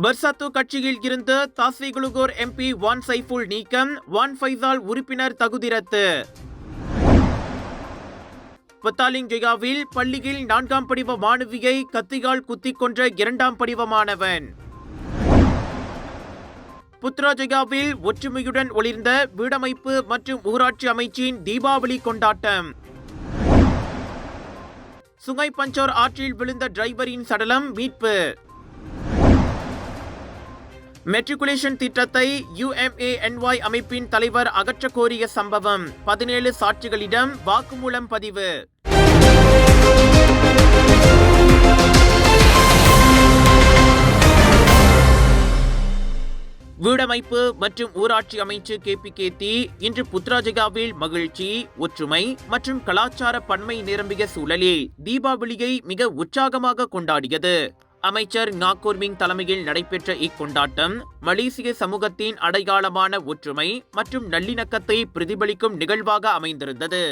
Bersatu கட்சியில் இருந்து தாஸ்விகுலுகோர் MP வான் சைஃபுல் நீக்கம், வான் ஃபைசால் உறுப்பினர் தகுதி ரத்து. பத்தாலிங் ஜெயாவில் பள்ளியில் 4ஆம் படிவ மாணவியை கத்தியால் குத்திக் கொன்ற 2ஆம் படிவ மாணவன். புத்ராஜயாவில் ஒற்றுமையுடன் ஒளிர்ந்த வீடமைப்பு மற்றும் ஊராட்சி அமைச்சின் தீபாவளி கொண்டாட்டம். சுங்கை பஞ்சோர் ஆற்றில் விழுந்த டிரைவரின் சடலம் மீட்பு. மெட்ரிகுலேஷன் திட்டத்தை UMANY அமைப்பின் தலைவர் அகற்ற கோரிய சம்பவம். 17 சாட்சிகளிடம் வாக்குமூலம் பதிவு. வீடமைப்பு மற்றும் ஊராட்சி அமைச்சு KPKT இன்று புத்ராஜயாவில் மகிழ்ச்சி, ஒற்றுமை மற்றும் கலாச்சார பன்மை நிரம்பிய சூழலில் தீபாவளியை மிக உற்சாகமாக கொண்டாடியது. அமைச்சர் நாகூர்மிங் தலைமையில் நடைபெற்ற இக்கொண்டாட்டம் மலேசிய சமூகத்தின் அடையாளமான ஒற்றுமை மற்றும் நல்லிணக்கத்தை பிரதிபலிக்கும் நிகழ்வாக அமைந்திருந்தது.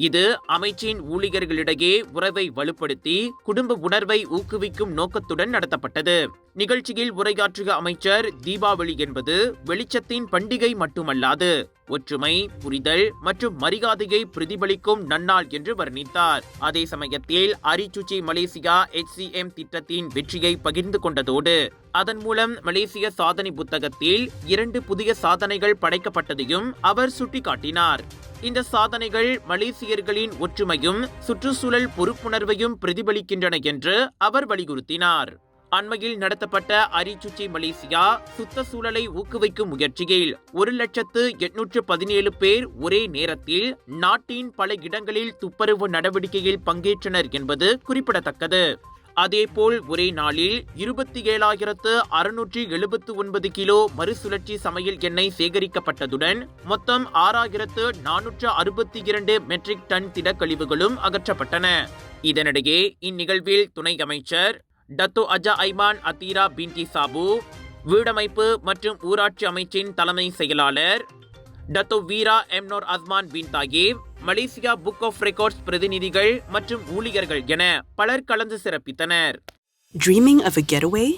இது அமைச்சின் ஊழியர்களிடையே உறவை வலுப்படுத்தி குடும்ப உணர்வை ஊக்குவிக்கும் நோக்கத்துடன் நடத்தப்பட்டது. நிகழ்ச்சியில் உரையாற்றிய அமைச்சர், தீபாவளி என்பது வெளிச்சத்தின் பண்டிகை மட்டுமல்லாது ஒற்றுமை, புரிதல் மற்றும் மரியாதையை பிரதிபலிக்கும் நன்னாள் என்று வர்ணித்தார். அதே சமயத்தில் அரிச்சுச்சி மலேசியா HCM திட்டத்தின் வெற்றியை பகிர்ந்து கொண்டதோடு அதன் மூலம் மலேசிய சாதனை புத்தகத்தில் 2 புதிய சாதனைகள் படைக்கப்பட்டதையும் அவர் சுட்டிக்காட்டினார். இந்த சாதனைகள் மலேசியர்களின் ஒற்றுமையும் சுற்றுச்சூழல் பொறுப்புணர்வையும் பிரதிபலிக்கின்றன என்று அவர் வலியுறுத்தினார். அண்மையில் நடத்தப்பட்ட அரிச்சுச்சி மலேசியா சுத்த சூழலை ஊக்குவிக்கும் முயற்சியில் 1,817 பேர் ஒரே நேரத்தில் நாட்டின் பல இடங்களில் துப்புரவு நடவடிக்கையில் பங்கேற்றனர் என்பது குறிப்பிடத்தக்கது. அதேபோல் ஒரே நாளில் 27,679 கிலோ மறுசுழற்சி சமையல் எண்ணெய் சேகரிக்கப்பட்டதுடன் மொத்தம் 6,462 மெட்ரிக் டன் திடக்கழிவுகளும் அகற்றப்பட்டன. இதனிடையே இந்நிகழ்வில் துணை அமைச்சர் டத்தோ அஜா ஐமான் அத்தீரா பின்டி சாபு, வீடமைப்பு மற்றும் ஊராட்சி அமைச்சின் தலைமை செயலாளர் டத்தோ வீரா எம்னோர் அஸ்மான் பின் தாகேவ், மலேசியா புக் ஆஃப் ரெக்கார்ட்ஸ் பிரதிநிதிகள் மற்றும் ஊழியர்கள் என பலர் கலந்து சிறப்பித்தனர். Dreaming of a getaway?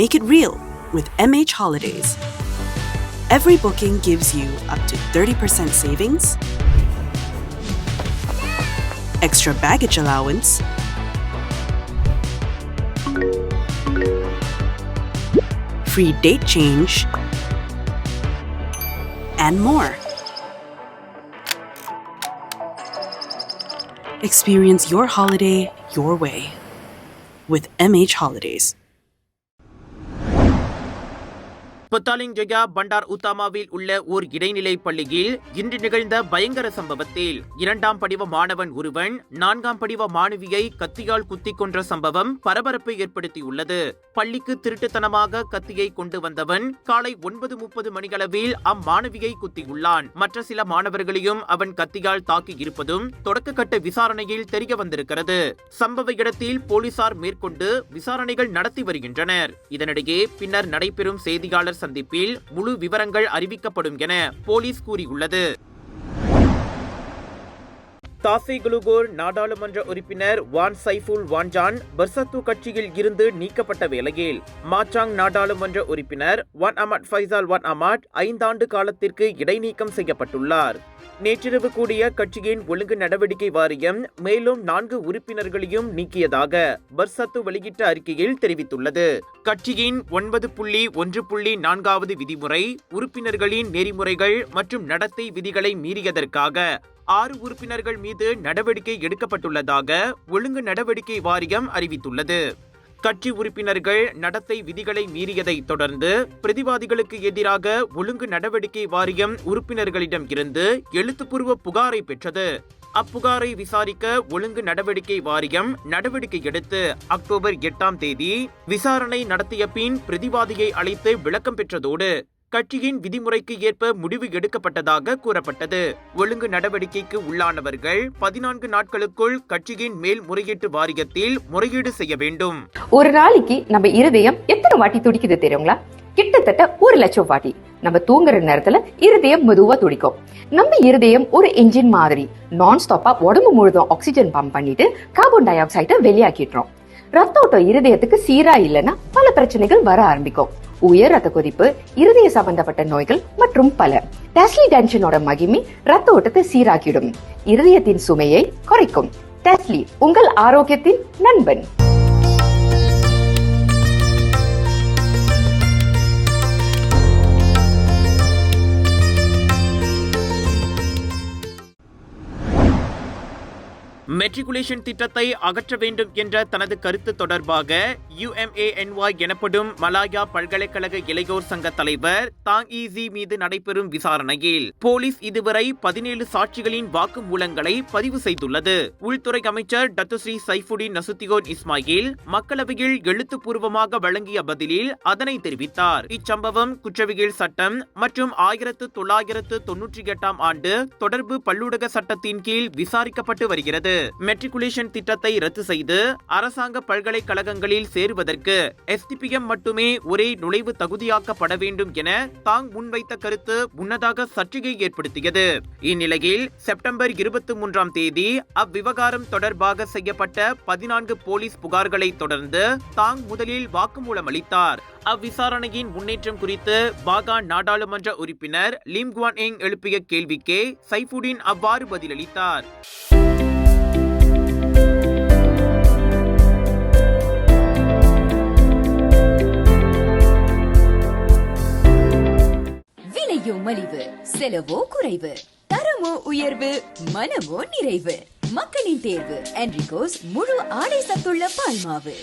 Make it real with MH Holidays. Every booking gives you up to 30% savings, extra baggage allowance, free date change, and more. Experience your holiday your way with MH Holidays. Petaling Jaya பண்டார் உத்தாமாவில் உள்ள ஓர் இடைநிலை பள்ளியில் இன்று நிகழ்ந்த பயங்கர சம்பவத்தில் 2ஆம் படிவ மாணவன் ஒருவன் 4ஆம் படிவ மாணவியை கத்தியால் குத்திக் கொன்ற சம்பவம் பரபரப்பை ஏற்படுத்தியுள்ளது. பள்ளிக்கு திருட்டுத்தனமாக கத்தியை கொண்டு வந்தவன் காலை 9:30 மணியளவில் அம்மாணவியை குத்தியுள்ளான். மற்ற சில மாணவர்களையும் அவன் கத்தியால் தாக்கி இருப்பதும் தொடக்க கட்ட விசாரணையில் தெரிய வந்திருக்கிறது. சம்பவ இடத்தில் போலீசார் மேற்கொண்டு விசாரணைகள் நடத்தி வருகின்றனர். இதனிடையே பின்னர் நடைபெறும் செய்தியாளர் சந்திப்பில் முழு விவரங்கள் அறிவிக்கப்படும் என போலீஸ் கூறியுள்ளது. தாஸ்விகுலுகோர் நாடாளுமன்ற உறுப்பினர் வான் சைஃபுல் வான்ஜான் பர்சாத்து கட்சியில் இருந்து நீக்கப்பட்ட வேளையில் மாச்சாங் நாடாளுமன்ற உறுப்பினர் வான் அமாட் ஃபைசால் வான் அமாட் 5 ஆண்டு காலத்திற்கு இடைநீக்கம் செய்யப்பட்டுள்ளார். நேற்றிரவு கூடிய கட்சியின் ஒழுங்கு நடவடிக்கை வாரியம் மேலும் 4 உறுப்பினர்களையும் நீக்கியதாக பர்சாத்து வெளியிட்ட அறிக்கையில் தெரிவித்துள்ளது. கட்சியின் 9.1.4வது விதிமுறை உறுப்பினர்களின் நெறிமுறைகள் மற்றும் நடத்தை விதிகளை மீறியதற்காக 6 உறுப்பினர்கள் மீது நடவடிக்கை எடுக்கப்பட்டுள்ளதாக ஒழுங்கு நடவடிக்கை வாரியம் அறிவித்துள்ளது. கட்சி உறுப்பினர்கள் நடத்தை விதிகளை மீறியதை தொடர்ந்து பிரதிவாதிகளுக்கு எதிராக ஒழுங்கு நடவடிக்கை வாரியம் உறுப்பினர்களிடம் இருந்து எழுத்துப்பூர்வ புகாரை பெற்றது. அப்புகாரை விசாரிக்க ஒழுங்கு நடவடிக்கை வாரியம் நடவடிக்கை எடுத்து அக்டோபர் 8ஆம் தேதி விசாரணை நடத்திய பின் பிரதிவாதியை அழைத்து விளக்கம் பெற்றதோடு கட்சியின் விதிமுறைக்கு ஏற்ப முடிவு எடுக்கப்பட்டதாக கூறப்பட்டது. ஒழுங்கு நடவடிக்கைக்கு உள்ளானவர்கள் 14 நாட்களுக்குள் கட்சியின் மேல் முறையீட்டு வாரியத்தில் முறையீடு செய்ய வேண்டும். ஒரு நாளைக்கு நம்ம இருதயம் எத்தனை வாட்டி துடிக்குது தெரியுங்களா? கிட்டத்தட்ட 1 லட்சம் வாட்டி. நம்ம தூங்குற நேரத்துல இருதயம் மெதுவா துடிக்கும். நம்ம இருதயம் ஒரு என்ஜின் மாதிரி நான் ஸ்டாப்பா உடம்பு முழுதும் ஆக்சிஜன் பம்ப் பண்ணிட்டு கார்பன் டை ஆக்சைடை வெளியாக்கிடுறோம். ரத்த ஓட்டம் இருதயத்துக்கு சீரா இல்லைன்னா பல பிரச்சனைகள் வர ஆரம்பிக்கும். உயர் ரத்த கொதிப்பு, இருதய சம்பந்தப்பட்ட நோய்கள் மற்றும் பல. டெஸ்லி டென்ஷனோட மகிமை ரத்த ஓட்டத்தை சீராக்கிடும், இருதயத்தின் சுமையை குறைக்கும். டெஸ்லி உங்கள் ஆரோக்கியத்தின் நண்பன். மெட்ரிகுலேஷன் திட்டத்தை அகற்ற வேண்டும் என்ற தனது கருத்து தொடர்பாக UMANY எனப்படும் மலாயா பல்கலைக்கழக இளையோர் சங்க தலைவர் தாங் ஈசி மீது நடைபெறும் விசாரணையில் போலீஸ் இதுவரை 17 சாட்சிகளின் வாக்குமூலங்களை பதிவு செய்துள்ளது. உள்துறை அமைச்சர் டத்துஸ்ரீ சைஃபுடின் நசுத்தியோன் இஸ்மாயில் மக்களவையில் எழுத்துப்பூர்வமாக வழங்கிய பதிலில் அதனை தெரிவித்தார். இச்சம்பவம் குற்றவியல் சட்டம் மற்றும் 1998 ஆண்டு தொடர்பு பல்லூடக சட்டத்தின் கீழ் விசாரிக்கப்பட்டு வருகிறது. மெட்ரிகுலேஷன் திட்டத்தை ரத்து செய்து அரசாங்க பல்கலைக்கழகங்களில் சேருவதற்கு STPM மட்டுமே ஒரே நுழைவு தகுதியாக்கப்பட வேண்டும் என தாங் முன்வைத்த கருத்து முன்னதாக சர்ச்சையை ஏற்படுத்தியது. இந்நிலையில் செப்டம்பர் 23ஆம் தேதி அவ்விவகாரம் தொடர்பாக செய்யப்பட்ட 14 போலீஸ் புகார்களை தொடர்ந்து தாங் முதலில் வாக்குமூலம் அளித்தார். அவ்விசாரணையின் முன்னேற்றம் குறித்து பாகா நாடாளுமன்ற உறுப்பினர் லிம் குவான் எங் எழுப்பிய கேள்விக்கே சைஃபுடின் அவ்வாறு பதிலளித்தார். விலையோ மலிவு, செலவோ குறைவு, தரமோ உயர்வு, மனமோ நிறைவு. மக்களின் தேர்வு என்ரிகோஸ் முழு ஆடை சத்துள்ள பால்மாவு.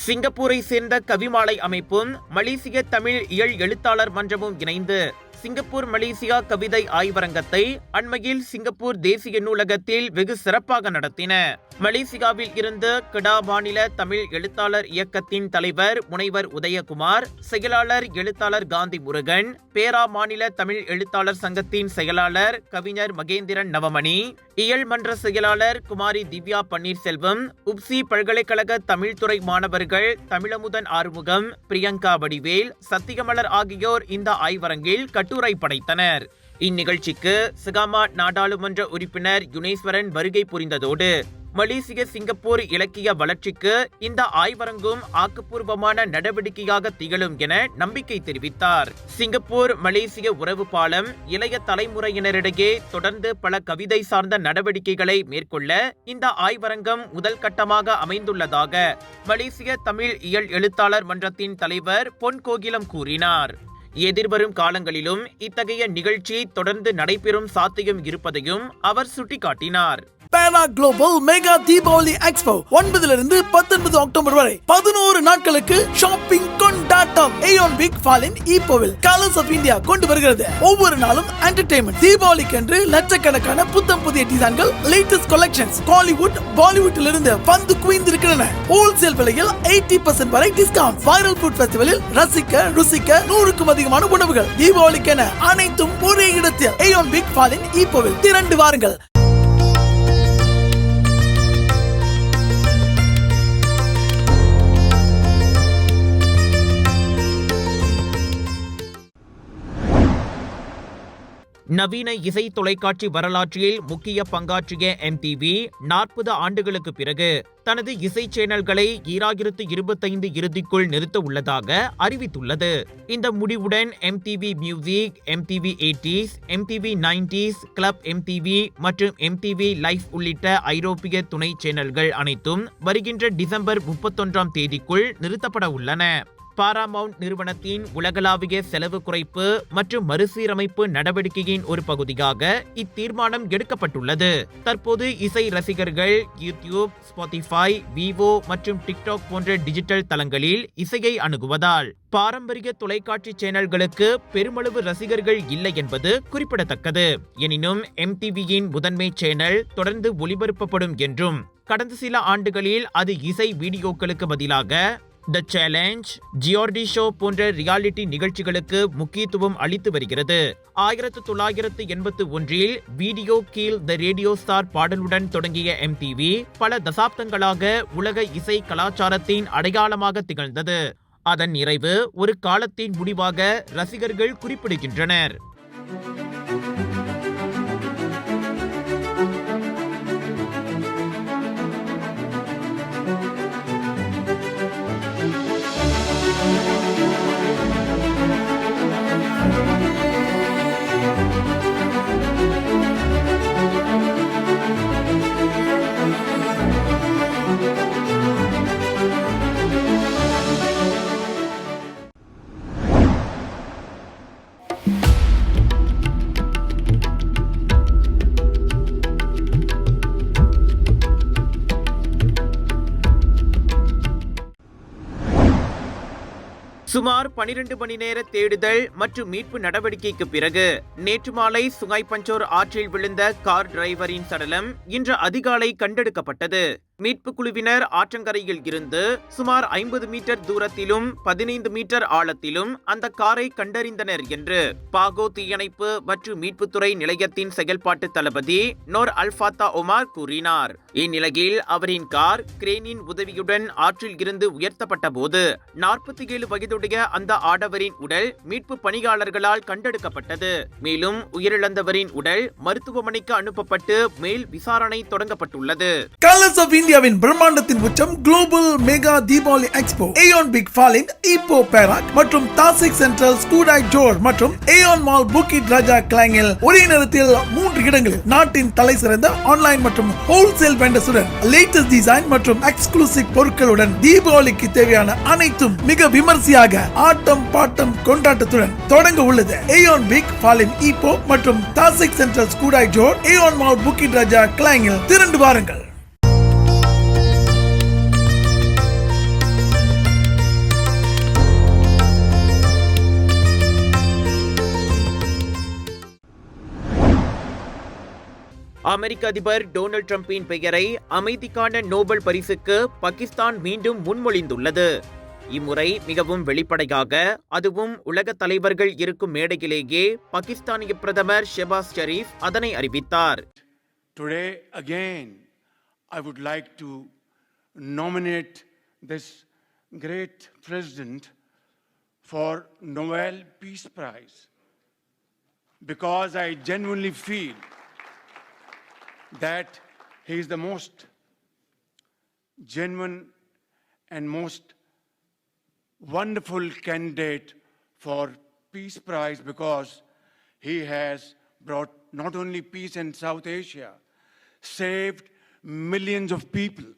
சிங்கப்பூரை சேர்ந்த கவிமாலை அமைப்பும் மலேசிய தமிழ் இயல் எழுத்தாளர் மன்றமும் இணைந்து சிங்கப்பூர் மலேசியா கவிதை ஆய்வரங்கத்தை அண்மையில் சிங்கப்பூர் தேசிய நூலகத்தில் வெகு சிறப்பாக நடத்தின. மலேசியாவில் இருந்து கிடா மாநில தமிழ் எழுத்தாளர் இயக்கத்தின் தலைவர் முனைவர் உதயகுமார், செயலாளர் எழுத்தாளர் காந்தி முருகன், பேரா மாநில தமிழ் எழுத்தாளர் சங்கத்தின் செயலாளர் கவிஞர் மகேந்திரன் நவமணி, இயல் மன்ற செயலாளர் குமாரி திவ்யா பன்னீர்செல்வம், உப்சி பல்கலைக்கழக தமிழ்துறை மாணவர்கள் தமிழமுதன் ஆறுமுகம், பிரியங்கா வடிவேல், சத்தியமலர் ஆகியோர் இந்த ஆய்வரங்கில் கட்டுரை படைத்தனர். இந்நிகழ்ச்சிக்கு சிகாமா நாடாளுமன்ற உறுப்பினர் யுனேஸ்வரன் வருகை புரிந்ததோடு மலேசிய சிங்கப்பூர் இலக்கிய வளர்ச்சிக்கு இந்த ஆய்வரங்கும் ஆக்கப்பூர்வமான நடவடிக்கையாக திகழும் என நம்பிக்கை தெரிவித்தார். சிங்கப்பூர் மலேசிய உறவு பாலம் இளைய தலைமுறையினரிடையே தொடர்ந்து பல கவிதை சார்ந்த நடவடிக்கைகளை மேற்கொள்ள இந்த ஆய்வரங்கம் முதல் கட்டமாக அமைந்துள்ளதாக மலேசிய தமிழ் இயல் எழுத்தாளர் மன்றத்தின் தலைவர் பொன் கோகிலம் கூறினார். எதிர்வரும் காலங்களிலும் இத்தகைய நிகழ்ச்சி தொடர்ந்து நடைபெறும் சாத்தியம் இருப்பதையும் அவர் சுட்டிக்காட்டினார். Perak global mega Deepavali expo 9 19 October வரை 11 நாட்களுக்கு ஷாப்பிங் கொண்டாட்டம் ஏயோன் பிக் ஃபாலின் ஈப்போவில் கலர்ஸ் ஆஃப் இந்தியா கொண்டு வருகிறது. ஒவ்வொரு நாளும் என்டர்டெயின்மெண்ட். தீபாவளிக்கென்று லட்சக்கணக்கான புத்தம் புதிய டிசைன்கள், லேட்டஸ்ட் கலெக்ஷன்ஸ், ஹாலிவுட் பாலிவுட்டில் இருந்து வந்து குவிந்திருக்கின்றன. ஹோல்சேல் விலையில் 80% வரை டிஸ்கவுண்ட். வைரல் ஃபுட் ஃபெஸ்டிவலில் ரசிக்க ருசிக்க 100க்கும் அதிகமான உணவுகள். தீபாவளிக்கென அனைத்தும் ஒரே இடத்தில் ஏயோன் பிக் ஃபாலின் ஈப்போவில் திரண்டு வாருங்கள். நவீன இசை தொலைக்காட்சி வரலாற்றில் முக்கிய பங்காற்றிய MTV 40 ஆண்டுகளுக்கு பிறகு தனது இசை சேனல்களை 2025 இறுதிக்குள் நிறுத்த உள்ளதாக அறிவித்துள்ளது. இந்த முடிவுடன் MTV music, MTV 80s, MTV 90s, club MTV மற்றும் MTV லைஃப் உள்ளிட்ட ஐரோப்பிய துணை சேனல்கள் அனைத்தும் வருகின்ற டிசம்பர் 31ஆம் தேதிக்குள் நிறுத்தப்பட உள்ளன. பாராமவுண்ட் நிறுவனத்தின் உலகளாவிய செலவு குறைப்பு மற்றும் மறுசீரமைப்பு நடவடிக்கையின் ஒரு பகுதியாக இத்தீர்மானம் எடுக்கப்பட்டுள்ளது. தற்போது இசை ரசிகர்கள் யூடியூப், ஸ்பாட்டிஃபை, விவோ மற்றும் டிக்டாக் போன்ற டிஜிட்டல் தளங்களில் இசையை அணுகுவதால் பாரம்பரிய தொலைக்காட்சி சேனல்களுக்கு பெருமளவு ரசிகர்கள் இல்லை என்பது குறிப்பிடத்தக்கது. எனினும் MTVயின் முதன்மை சேனல் தொடர்ந்து ஒளிபரப்பப்படும் என்றும் கடந்த சில ஆண்டுகளில் அது இசை வீடியோக்களுக்கு பதிலாக த சேலஞ்ச், ஜியோர்டி ஷோ போன்ற ரியாலிட்டி நிகழ்ச்சிகளுக்கு முக்கியத்துவம் அளித்து வருகிறது. 1981இல் video killed the radio star பாடலுடன் தொடங்கிய MTV பல தசாப்தங்களாக உலக இசை கலாச்சாரத்தின் அடையாளமாக திகழ்ந்தது. அதன் நிறைவு ஒரு காலத்தின் முடிவாக ரசிகர்கள் குறிப்பிடுகின்றனர். சுமார் 12 மணி நேர தேடுதல் மற்றும் மீட்பு நடவடிக்கைக்கு பிறகு நேற்று மாலை சுங்காய் பஞ்சோர் ஆற்றில் விழுந்த கார் டிரைவரின் சடலம் இன்று அதிகாலை கண்டெடுக்கப்பட்டது. மீட்பு குழுவினர் ஆற்றங்கரையில் இருந்து சுமார் 50 மீட்டர் தூரத்திலும் 15 மீட்டர் ஆழத்திலும் அந்த காரை கண்டறிந்தனர் என்று பாகோ தீயணைப்பு மற்றும் மீட்புத்துறை நிலையத்தின் செயல்பாட்டு தளபதி நோர் அல்ஃபாத்தா ஒமார் கூறினார். இந்நிலையில் அவரின் கார் கிரேனின் உதவியுடன் ஆற்றில் இருந்து உயர்த்தப்பட்ட போது 47 வயதுடைய அந்த ஆடவரின் உடல் மீட்பு பணியாளர்களால் கண்டெடுக்கப்பட்டது. மேலும் உயிரிழந்தவரின் உடல் மருத்துவமனைக்கு அனுப்பப்பட்டு மேல் விசாரணை தொடங்கப்பட்டுள்ளது. கலர்ஸ் ஆஃப் இந்தியாவின் பிரம்மாண்டத்தின் உச்சம் global mega Deepavali expo AEON Big Falim Ipoh Perak மற்றும் தாசிக் சென்ட்ரல் ஸ்கூடாய் ஜோர் மற்றும் ஏயோன் மால் புக்கிட் ராஜா கிளாங்கில் ஒரே நேரத்தில் 3 இடங்களில் நாட்டின் தலை சிறந்த ஆன்லைன் மற்றும் ஹோல்சேல் வெண்டர்ஸுடன் லேட்டஸ்ட் டிசைன் மற்றும் எக்ஸ்க்ளூசிவ் பொருட்களுடன் தீபாவளிக்கு தேவையான அனைத்தும் மிக விமர்சையாக ஆட்டம் பாட்டம் கொண்டாட்டத்துடன் தொடங்க உள்ளது. ஏயோன் பிக் ஃபாலின் ஈப்போ மற்றும் தாசிக் சென்ட்ரல் ஸ்கூடாய் ஜோர் ஏயோன் மால் புக்கிட் ராஜா கிளாங்கில் திரண்டு வாருங்கள். அமெரிக்க அதிபர் டொனால்ட் ட்ரம்பின் பெயரை அமைதிக்கான நோபல் பரிசுக்கு பாகிஸ்தான் மீண்டும் முன்மொழிந்துள்ளது. இம்முறை மிகவும் வெளிப்படையாக, அதுவும் உலக தலைவர்கள் இருக்கும் மேடையிலேயே பாகிஸ்தானிய பிரதமர் ஷெபாஸ் ஷெரீப் அதனை அறிவித்தார். Today again I would like to nominate this great president for Nobel Peace Prize because I genuinely feel that he is the most genuine and most wonderful candidate for Peace Prize because he has brought not only peace in South Asia, saved millions of people.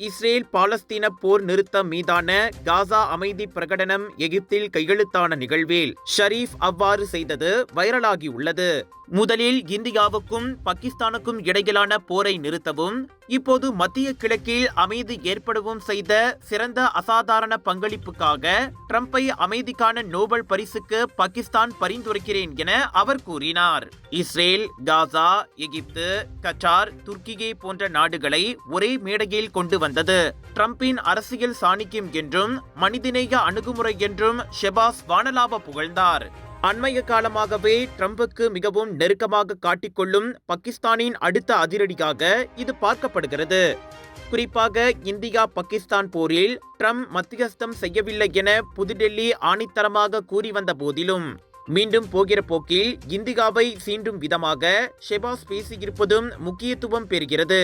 Israel பாலஸ்தீன போர் நிறுத்தம் மீதான காசா அமைதி பிரகடனம் எகிப்தில் கையெழுத்தான நிகழ்வில் ஷரீப் அவ்வாறு செய்தது வைரலாகி உள்ளது. முதலில் இந்தியாவுக்கும் பாகிஸ்தானுக்கும் இடையிலான போரை நிறுத்தவும் இப்போது மத்திய கிழக்கில் அமைதி ஏற்படவும் செய்த சிறந்த அசாதாரண பங்களிப்புக்காக ட்ரம்பை அமைதிக்கான நோபல் பரிசுக்கு பாகிஸ்தான் பரிந்துரைக்கிறேன் என அவர் கூறினார். இஸ்ரேல், காசா, எகிப்து, கட்டார், துர்க்கியே போன்ற நாடுகளை ஒரே மேடையில் கொண்டு வந்தது ட்ரம்பின் அரசியல் சாணிக்கியம் என்றும் மனிதநேய அணுகுமுறை என்றும் ஷெபாஸ் வானலாவ புகழ்ந்தார். அண்மைய காலமாகவே ட்ரம்புக்கு மிகவும் நெருக்கமாக காட்டிக்கொள்ளும் பாகிஸ்தானின் அடுத்த அதிரடியாக இது பார்க்கப்படுகிறது. குறிப்பாக இந்தியா பாகிஸ்தான் போரில் ட்ரம்ப் மத்தியஸ்தம் செய்யவில்லை என புதுடெல்லி ஆணித்தரமாக கூறி வந்த போதிலும் மீண்டும் போகிற போக்கில் இந்தியாவை சீண்டும் விதமாக ஷெபாஸ் பேசியிருப்பதும் முக்கியத்துவம் பெறுகிறது.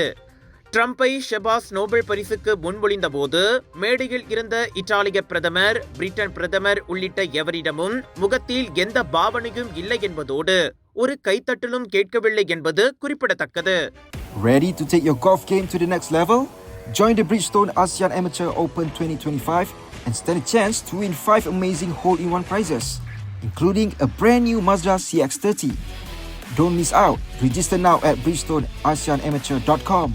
ட்ரம்பை ஷெபாஸ் நோபல் பரிசுக்கு முன்மொழிந்த போது மேடையில் இருந்த இத்தாலிய பிரதமர், பிரிட்டன் பிரதமர் உள்ளிட்ட எவரிடமும் முகத்தில் எந்த பாவனையும் இல்லை என்பதோடு ஒரு கைத்தட்டலும் கேட்கவில்லை என்பது குறிப்பிடத்தக்கது. Ready to take your golf game to the next level? Join the Bridgestone ASEAN Amateur Open 2025 and stand a chance to win 5 amazing hole-in-one prizes, including a brand new Mazda CX-30. Don't miss out. Register now at bridgestoneaseanamateur.com.